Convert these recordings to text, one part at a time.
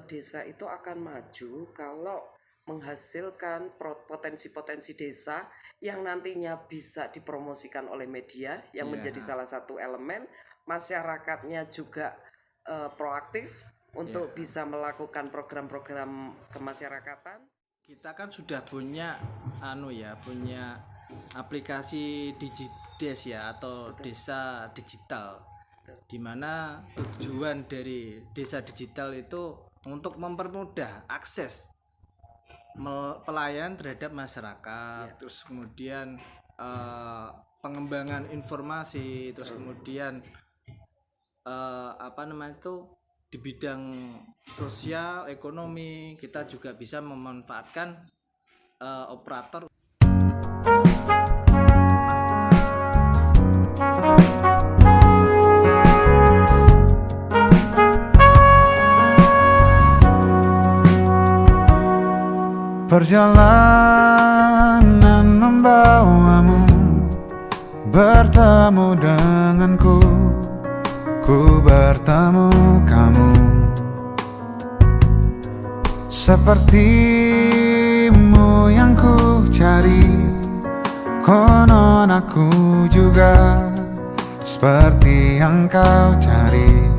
desa itu akan maju kalau menghasilkan potensi-potensi desa yang nantinya bisa dipromosikan oleh media yang menjadi Iya, salah satu elemen, masyarakatnya juga proaktif iya. untuk bisa melakukan program-program kemasyarakatan. Kita kan sudah punya punya aplikasi Digides ya atau Betul, desa digital. betul. Di mana tujuan dari desa digital itu untuk mempermudah akses pelayan terhadap masyarakat, Ya, terus kemudian eh, pengembangan informasi, terus betul. kemudian apa namanya itu di bidang sosial ekonomi kita juga bisa memanfaatkan operator. Perjalanan membawamu bertemu denganku, ku bertemu kamu. Sepertimu yang ku cari, konon aku juga seperti yang kau cari.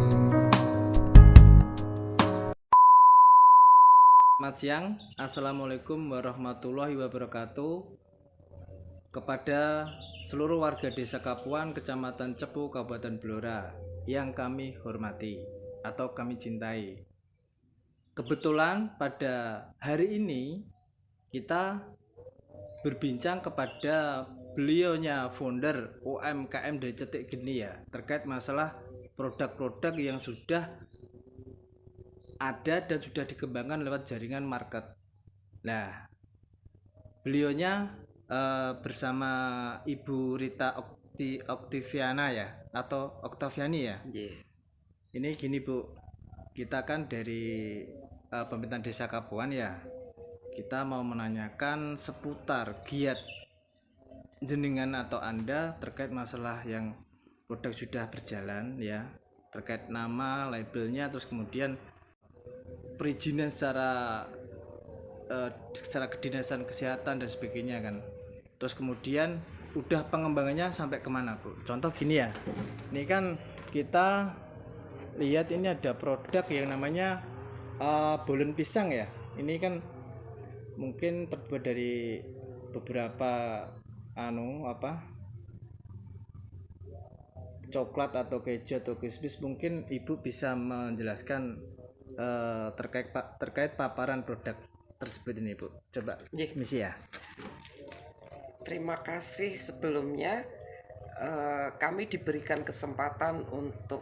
Selamat siang, assalamualaikum warahmatullahi wabarakatuh. Kepada seluruh warga desa Kapuan, kecamatan Cepu, Kabupaten Blora yang kami hormati atau kami cintai. Kebetulan pada hari ini kita berbincang kepada beliaunya founder UMKM dari Cetik Geni ya, terkait masalah produk-produk yang sudah ada dan sudah dikembangkan lewat jaringan market. Nah, beliaunya bersama Ibu Rita Oktiviana ya atau Oktaviani ya. Yeah. Ini gini Bu, kita kan dari pemerintahan desa Kapuan ya. Kita mau menanyakan seputar giat jenengan atau Anda terkait masalah yang produk sudah berjalan ya, terkait nama, labelnya, terus kemudian perizinan secara kedinasan kesehatan dan sebagainya kan. Terus kemudian udah pengembangannya sampai kemana Bu? Contoh gini ya, ini kan kita lihat ini ada produk yang namanya bolen pisang ya. Ini kan mungkin terbuat dari beberapa coklat atau keju atau kismis. Mungkin Ibu bisa menjelaskan terkait paparan produk tersebut ini Bu. Coba Yeah. misi ya. Terima kasih sebelumnya. Kami diberikan kesempatan untuk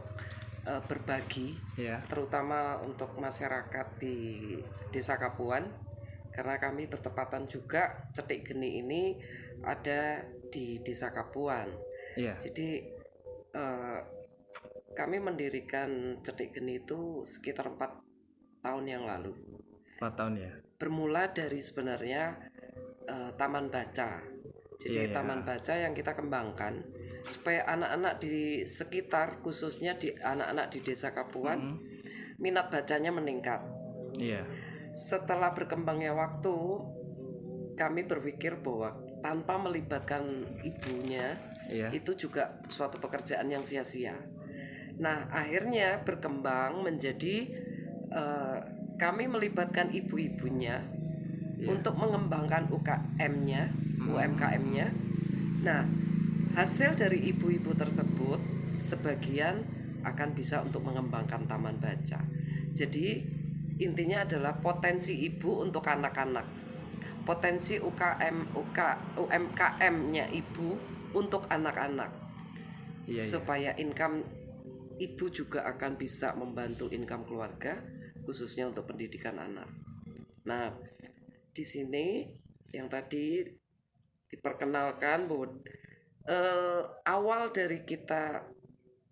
berbagi, Ya. terutama untuk masyarakat di Desa Kapuan, karena kami bertepatan juga Cetik Geni ini ada di Desa Kapuan. Iya. Jadi kami mendirikan Cetik Geni itu sekitar 4 tahun yang lalu. 4 tahun ya. Bermula dari sebenarnya taman baca. Jadi Iya. taman baca yang kita kembangkan supaya anak-anak di sekitar, khususnya di anak-anak di Desa Kapuan, minat bacanya meningkat. Iya. Setelah berkembangnya waktu, kami berpikir bahwa tanpa melibatkan ibunya, Iya. itu juga suatu pekerjaan yang sia-sia. Nah, akhirnya berkembang menjadi kami melibatkan ibu-ibunya untuk mengembangkan UMKM-nya. Nah, hasil dari ibu-ibu tersebut sebagian akan bisa untuk mengembangkan taman baca. Jadi intinya adalah potensi ibu untuk anak-anak, potensi UMKM-nya ibu untuk anak-anak, supaya income ibu juga akan bisa membantu income keluarga, khususnya untuk pendidikan anak. Nah, di sini yang tadi diperkenalkan bahwa awal dari kita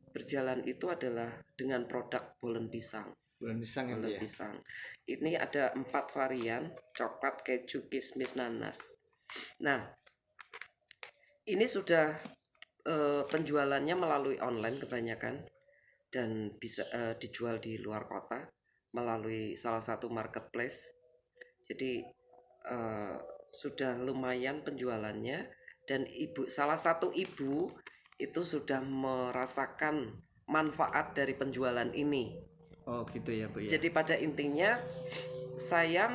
berjalan itu adalah dengan produk bolen pisang. Bolen pisang ya. Bolen pisang. Ini ada 4 varian: coklat, keju, kismis, nanas. Nah, ini sudah penjualannya melalui online kebanyakan dan bisa dijual di luar kota. melalui salah satu marketplace. Jadi sudah lumayan penjualannya, dan salah satu ibu itu sudah merasakan manfaat dari penjualan ini. Oh gitu ya Bu ya. Jadi pada intinya saya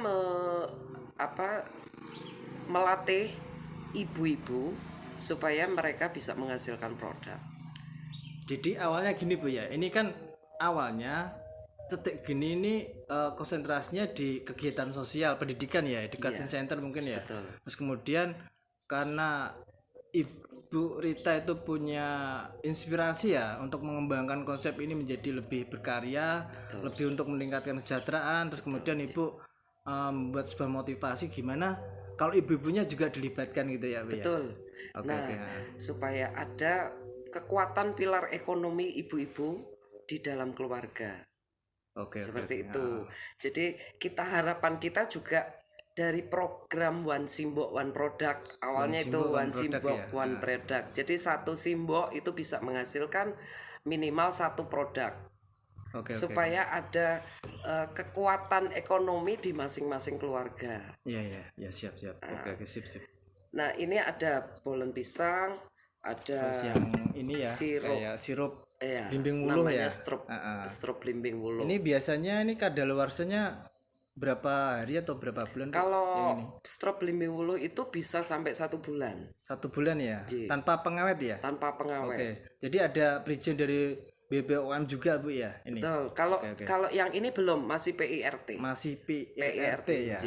melatih ibu-ibu supaya mereka bisa menghasilkan produk. Jadi awalnya gini Bu ya, ini kan awalnya Cetek Geni ini konsentrasinya di kegiatan sosial pendidikan ya, education center mungkin ya. Betul. Terus kemudian karena Ibu Rita itu punya inspirasi ya untuk mengembangkan konsep ini menjadi lebih berkarya, lebih untuk meningkatkan kesejahteraan. Terus kemudian Ibu membuat sebuah motivasi gimana kalau ibu-ibunya juga dilibatkan gitu ya Bu ya. Betul. Oke, Nah, supaya ada kekuatan pilar ekonomi ibu-ibu di dalam keluarga. Seperti itu. Jadi harapan kita juga dari program One Simbok One Product, awalnya itu One Simbok One Product. Jadi satu simbok itu bisa menghasilkan minimal satu produk. Supaya ada kekuatan ekonomi di masing-masing keluarga. Iya siap. Oke, sip. Nah, ini ada bolen pisang, ada yang ini ya kayak sirup blimbing wuluh ya. Strop blimbing wuluh. Ini biasanya ini kadaluarsanya berapa hari atau berapa bulan? Kalau strop blimbing wuluh itu bisa sampai 1 bulan. 1 bulan ya? Tanpa pengawet ya? Tanpa pengawet. Oke. Jadi ada perizinan dari BPOM juga Bu ya ini. Betul. Kalau yang ini belum, masih PIRT. Masih PIRT ya.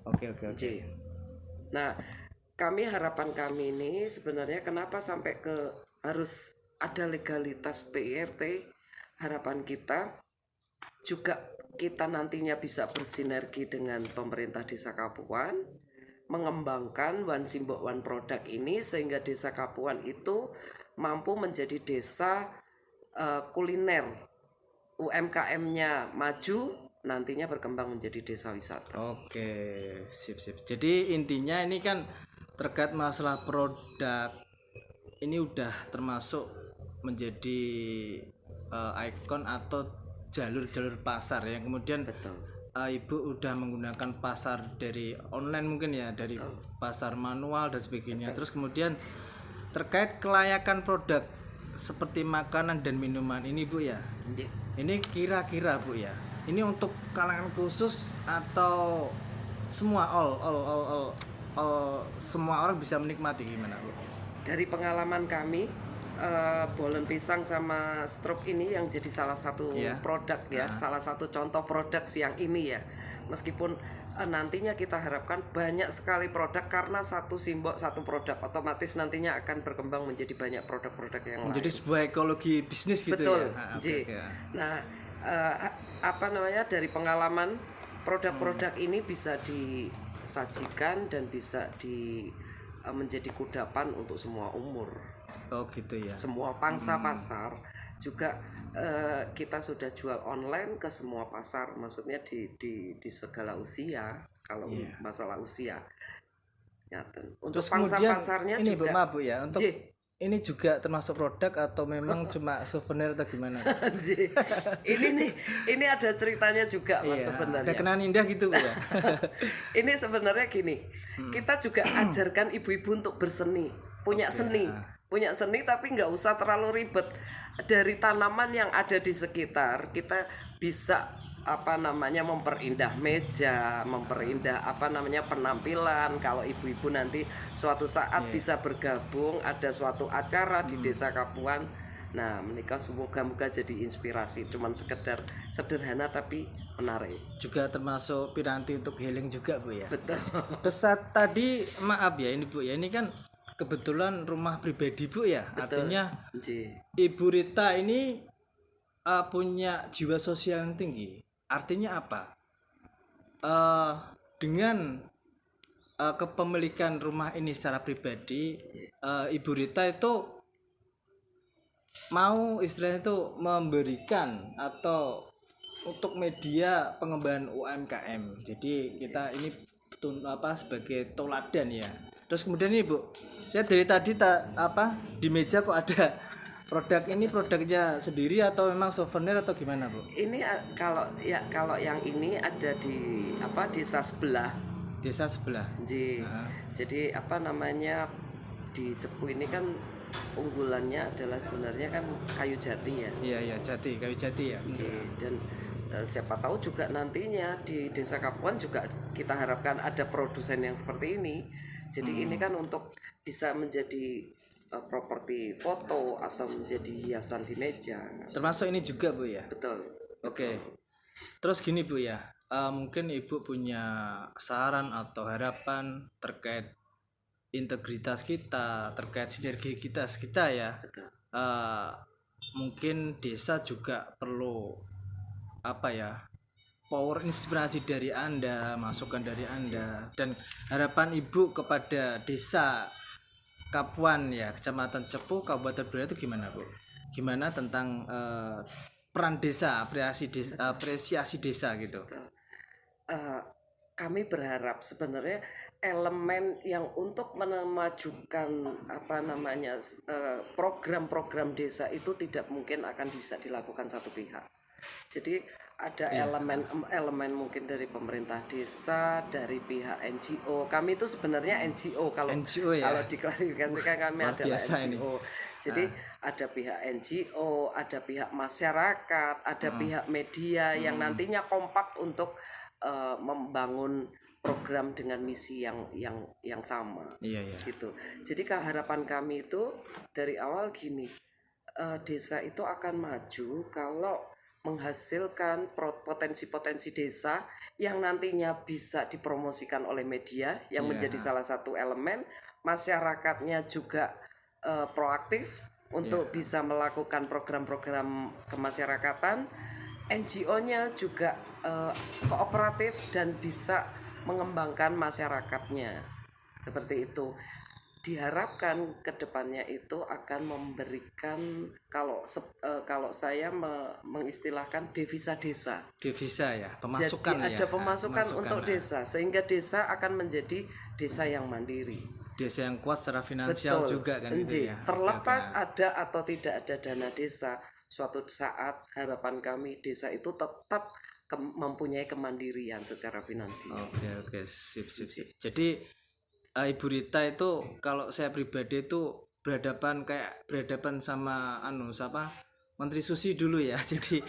Oke. Nah, harapan kami ini sebenarnya kenapa sampai harus ada legalitas PIRT. Harapan kita juga kita nantinya bisa bersinergi dengan pemerintah Desa Kapuan, mengembangkan One Simbok One Product ini sehingga Desa Kapuan itu mampu menjadi desa kuliner, UMKM-nya maju, nantinya berkembang menjadi desa wisata. Oke, sip. Jadi intinya ini kan terkait masalah produk ini udah termasuk menjadi ikon atau jalur pasar yang kemudian Ibu udah menggunakan pasar dari online mungkin ya, dari pasar manual dan sebagainya. Terus kemudian terkait kelayakan produk seperti makanan dan minuman ini Bu ya. Ini kira-kira Bu ya, ini untuk kalangan khusus atau semua semua orang bisa menikmati, gimana Bu? Dari pengalaman kami, bolen pisang sama strop ini yang jadi salah satu produk ya, salah satu contoh produk siang ini ya. Meskipun nantinya kita harapkan banyak sekali produk, karena satu simbok satu produk otomatis nantinya akan berkembang menjadi banyak produk-produk yang menjadi lain. sebuah ekologi bisnis gitu. Betul, ya. Nah, dari pengalaman produk-produk ini bisa disajikan dan bisa menjadi kudapan untuk semua umur. Oh gitu ya. Semua pangsa pasar juga kita sudah jual online ke semua pasar, maksudnya di segala usia. Kalau masalah usia, untuk pangsa pasarnya ini juga. Bu ya, untuk ini juga termasuk produk atau memang cuma souvenir atau gimana? ini ada ceritanya juga Mas sebenarnya. Ada kenangan indah gitu Bu ya. Ini sebenarnya gini, kita juga ajarkan ibu-ibu untuk berseni, punya seni tapi nggak usah terlalu ribet. Dari tanaman yang ada di sekitar kita bisa memperindah meja, memperindah penampilan. Kalau ibu-ibu nanti suatu saat bisa bergabung, ada suatu acara di Desa Kapuan, nah menikah semoga jadi inspirasi. Cuman sekedar sederhana tapi menarik. Juga termasuk piranti untuk healing juga Bu ya. Betul. Terus tadi maaf ya ini Bu ya, ini kan kebetulan rumah pribadi Bu ya. Betul. Artinya Ibu Rita ini punya jiwa sosial yang tinggi. Artinya apa? Dengan kepemilikan rumah ini secara pribadi, Ibu Rita itu mau istilahnya itu memberikan atau untuk media pengembangan UMKM. Jadi kita ini sebagai toladan ya. Terus kemudian ini Bu, saya dari tadi di meja kok ada Produk ini produknya sendiri atau memang souvenir atau gimana, Bu? Ini kalau yang ini ada di desa sebelah. Desa sebelah. Jadi apa namanya, di Cepu ini kan unggulannya adalah sebenarnya kan kayu jati ya. Iya, jati, kayu jati ya. Dan siapa tahu juga nantinya di Desa Kapuan juga kita harapkan ada produsen yang seperti ini. Jadi ini kan untuk bisa menjadi properti foto atau menjadi hiasan di meja. Termasuk ini juga, Bu ya. Betul. Oke. Terus gini, Bu ya. Mungkin Ibu punya saran atau harapan terkait integritas kita, terkait sinergitas kita ya. Betul. Mungkin desa juga perlu power inspirasi dari Anda, masukan dari Anda, dan harapan Ibu kepada desa Kapuan ya, Kecamatan Cepu, Kabupaten Blora itu gimana, Bu? Gimana tentang peran desa, apresiasi desa gitu? Kami berharap sebenarnya elemen yang untuk memajukan program-program desa itu tidak mungkin akan bisa dilakukan satu pihak. Jadi ada elemen mungkin dari pemerintah desa, dari pihak NGO. Kami itu sebenarnya NGO kalau diklarifikasikan kami adalah NGO. Jadi ada pihak NGO, ada pihak masyarakat, ada pihak media yang nantinya kompak untuk membangun program dengan misi yang sama. Gitu. Jadi harapan kami itu dari awal gini, desa itu akan maju kalau menghasilkan potensi-potensi desa yang nantinya bisa dipromosikan oleh media yang menjadi salah satu elemen, masyarakatnya juga proaktif untuk bisa melakukan program-program kemasyarakatan, NGO-nya juga kooperatif dan bisa mengembangkan masyarakatnya. Seperti itu. Diharapkan kedepannya itu akan memberikan kalau saya mengistilahkan devisa desa. Devisa ya, pemasukan. Jadi ada pemasukan untuk desa sehingga desa akan menjadi desa yang mandiri. Desa yang kuat secara finansial. Betul. Juga kan gitu ya. Terlepas ada atau tidak ada dana desa, suatu saat harapan kami desa itu tetap mempunyai kemandirian secara finansial. Oke, sip. Jadi Ibu Rita itu kalau saya pribadi itu berhadapan sama Menteri Susi dulu ya. Jadi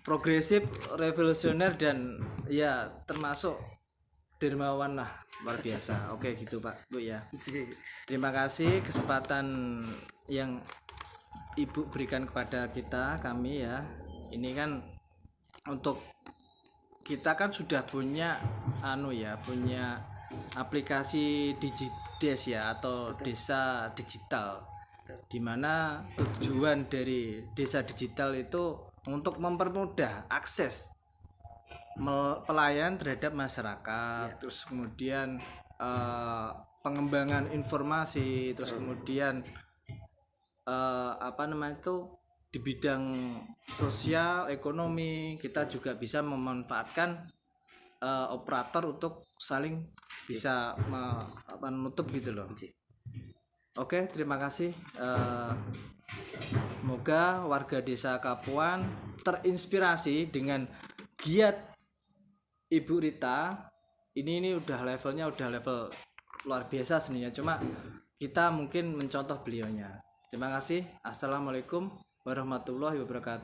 progresif, revolusioner, dan ya termasuk dermawan lah, luar biasa. Oke gitu Pak, Bu ya. Terima kasih kesempatan yang Ibu berikan kepada kami ya. Ini kan untuk kita kan sudah punya punya aplikasi Digides ya, atau desa digital, dimana tujuan dari desa digital itu untuk mempermudah akses pelayanan terhadap masyarakat, terus kemudian pengembangan informasi, terus kemudian di bidang sosial, ekonomi, kita juga bisa memanfaatkan operator untuk saling bisa menutup gitu loh. Oke, terima kasih. Semoga warga desa Kapuan terinspirasi dengan giat Ibu Rita. Ini udah level luar biasa sebenarnya, cuma kita mungkin mencontoh beliaunya. Terima kasih. Assalamualaikum warahmatullahi wabarakatuh.